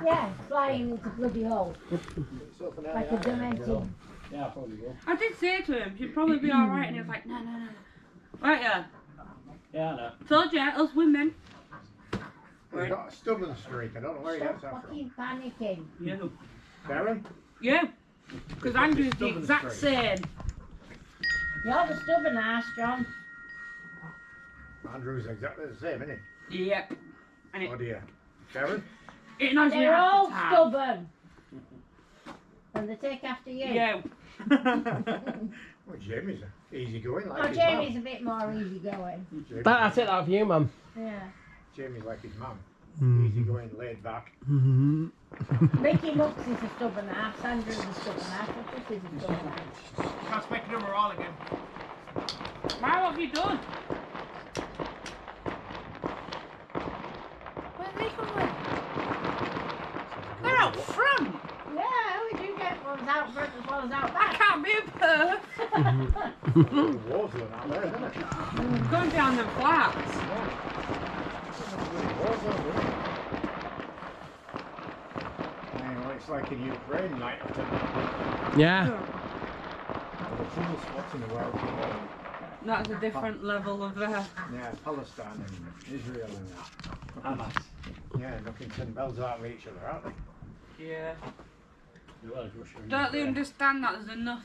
Yeah, flying into bloody hole. Like a demented. Yeah, I probably will. I did say to him, she'd probably be alright, and he was like, no. Right, yeah. Yeah, I know. Told you, us women. He's got a stubborn streak, I don't know where he gets Stop that from. fucking panicking. Yeah. Darren? Yeah. Because Andrew's the Stubborn exact streak. same. You're the stubborn ass, John. Andrew's exactly the same, isn't he? Yep. And Oh dear. Darren? it annoys me They're half all the time. stubborn. And they take after you. Yeah. Well, Jamie's easy going like Oh, his Jamie's mum. a bit more easygoing. I take that for you, Mum. Yeah. Jamie's like his mum. Easy going, laid back. Mickey Mux is a stubborn ass. Andrew's a stubborn ass. This is a stubborn ass. Can't make a number all again. Why, what have you done? Where are they going? They're out front. Yeah, we do get ones out front as well as out I back. can't be a perf. The walls are out there, isn't it? Going down the flats. Anyway, it's like in Ukraine night after Yeah. the coolest spots in the world. That's a different level of Yeah, Palestine and Israel and that. Hamas. Yeah, knocking 10 bells out of each other, aren't they? Yeah. Well, it's Russia and Don't they Ukraine. understand that there's enough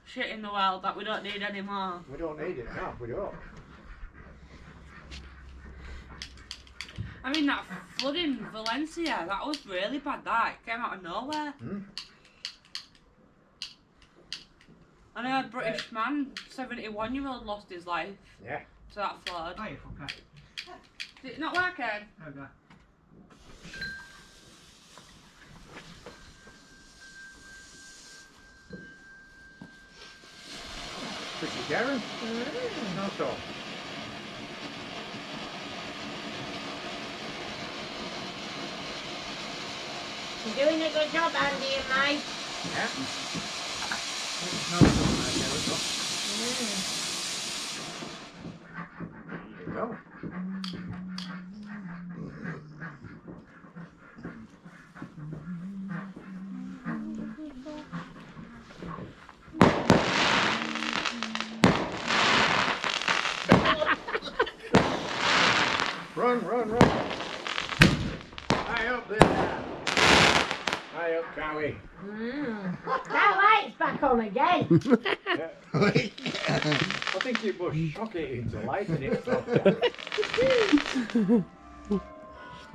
shit in the world that we don't need anymore? We don't need it now, we don't. I mean, that flood in Valencia, that was really bad, that. It came out of nowhere. Hmm? And a British man, 71-year-old, lost his life Yeah. to that flood. Oh, you fucker. Is it not working? Okay. Pretty Darren? No so. You're doing a good job, Andy and Mike. Yeah. No so, there we go. Run. High up there. High up, Cowie. That light's back on again. Yeah. I think it was shocking into light and it stopped. Is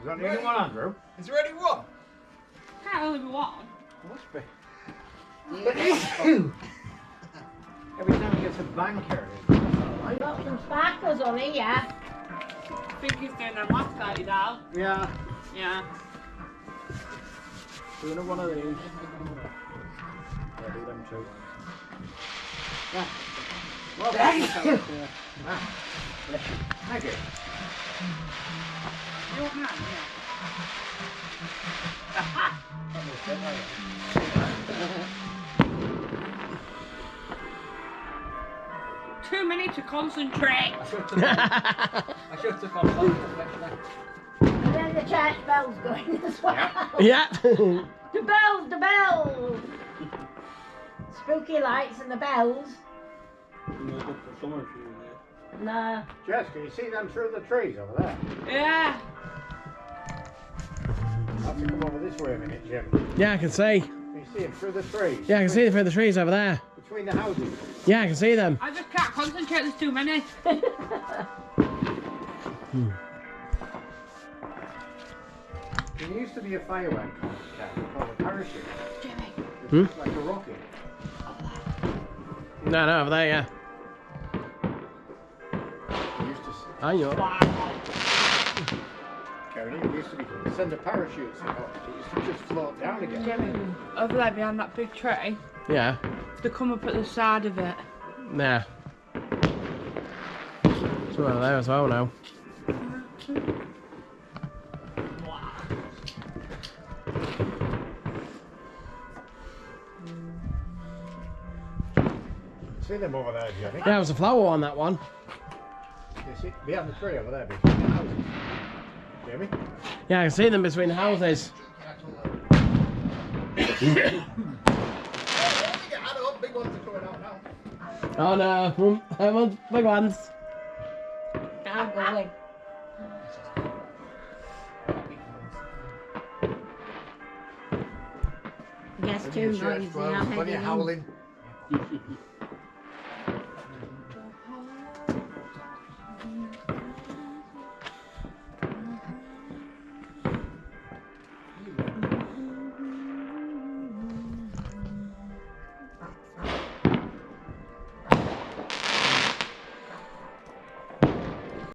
that the only one, Andrew? Is there any one? Can't only be one. Must be. Every time he gets a bang carried. We've got some sparklers on here. I think he's doing them last night, now. Yeah. Yeah. Doing one of these. Yeah, do them too. Yeah. Well, thank you. Thank you. Your hand, Too many to concentrate. I should have took off especially. And then the church bell's going as well. Yeah. The bells. Spooky lights and the bells. No good for summer if you were No. Jess, can you see them through the trees over there? Yeah. I have to come over this way a minute, Jim. Yeah, I can see. Can you see them through the trees? Yeah, I can see them through the trees over there. Between the houses. Yeah, I can see them. I just can't concentrate, there's too many. There used to be a firework called a parachute. Jimmy. It's like a rocket. No, over there, yeah. It used to I know. carry it. It used to be send a parachute so it used to just float down again. Jimmy, over there behind that big tree, Yeah. they come up at the side of it. Nah. It's over there as well now. See them over there, Jenny? Yeah, there was a flower on that one. You see, behind the tree over there, between the houses. Jamie? Yeah, I can see them between the houses. Big ones are coming out now. Oh no, I want big ones. I'm going. Guess too noisy. I'm heading in. howling.